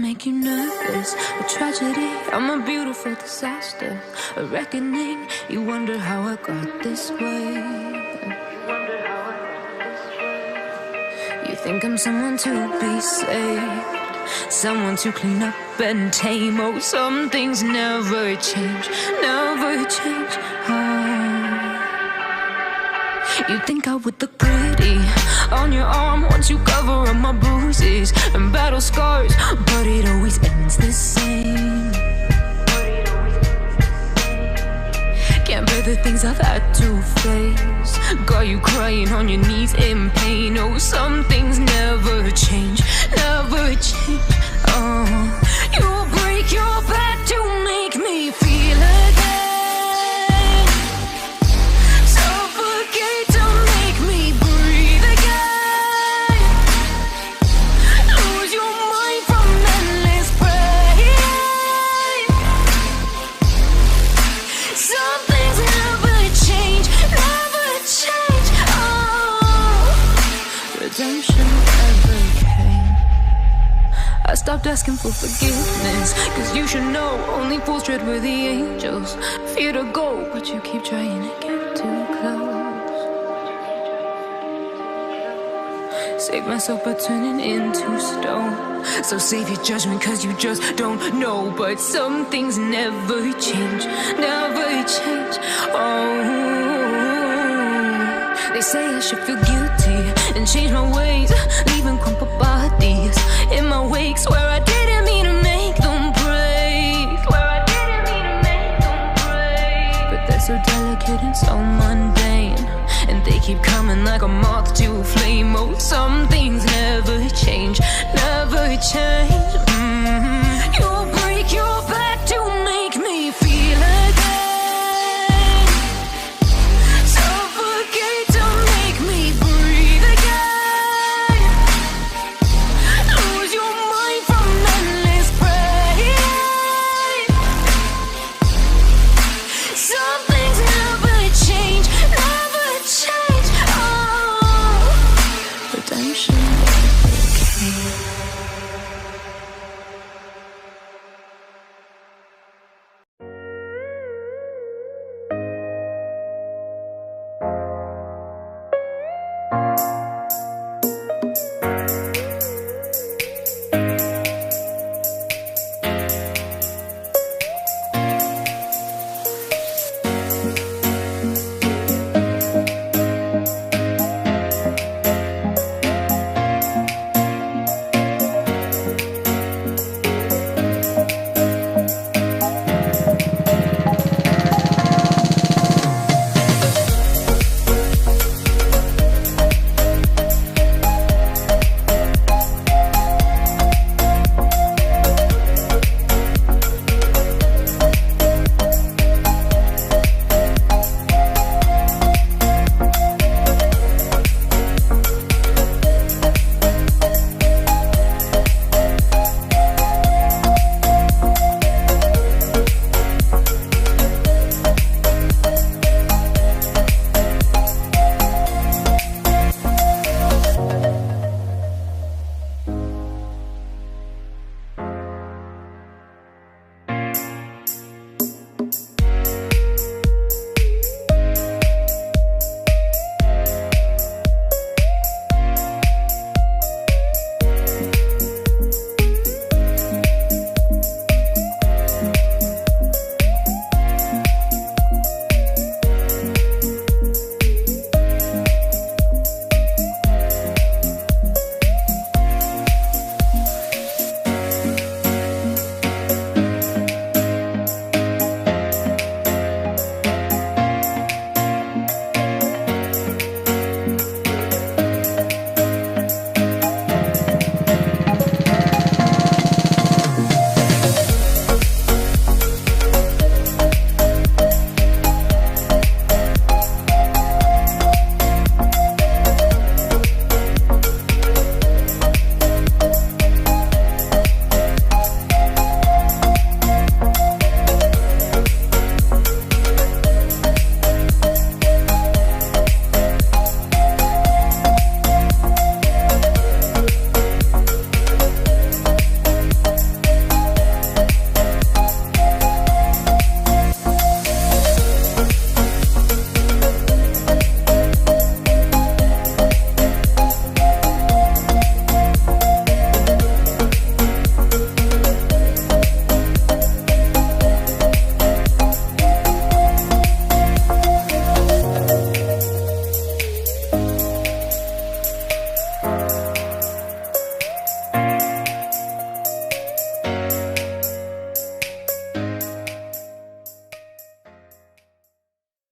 make you nervous. A tragedy, I'm a beautiful disaster. A reckoning, you wonder how I got this way. You think I'm someone to be saved, someone to clean up and tame. Oh, some things never change, never change. You think I would look pretty on your arm once you cover up my bruises and battle scars, but it always ends the same. Can't bear the things I've had to face, got you crying on your knees in pain. Oh, some things never change, never change. Oh, you will break your back to make me feel again, suffocate to make me breathe again, lose your mind from endless pain. Some things never change, never change. Oh, redemption never came. I stopped asking for forgiveness, cause you should know only fools tread where the angels fear to go, but you keep trying to get too close. Save myself by turning into stone, so save your judgment cause you just don't know. But some things never change, never change. Oh, they say I should feel guilty and change my ways, leaving crumpled bodies in my wake. Swear I didn't mean to make them break, swear I didn't mean to make them break. But they're so delicate and so mundane, and they keep coming like a moth to a flame. Oh, some things never change, never change.